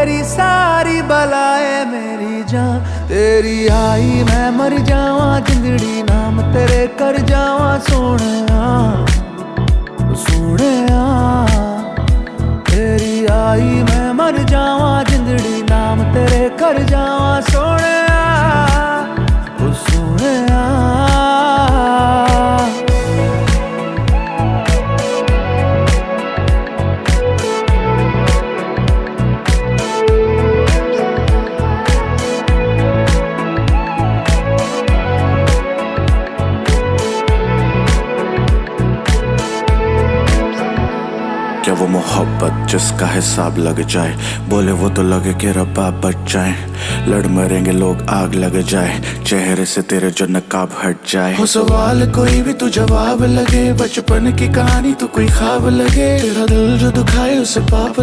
तेरी सारी बलाए मेरी जान तेरी आई मैं मर जावा जिंदड़ी नाम तेरे कर जावा सोहणिया सोहणिया तेरी आई मैं मर जावा जिंदड़ी नाम तेरे कर जावा सोहणिया सोहणिया। क्या वो मोहब्बत जिसका हिसाब लग जाए, बोले वो तो लगे कि रब्बा बच जाए। लड़ मरेंगे लोग आग लग जाए, चेहरे से तेरे जो नकाब हट जाए। हो सवाल कोई भी तू जवाब लगे, बचपन की कहानी तो कोई ख्वाब लगे। तेरा दिल जो दुखाए उसे पाप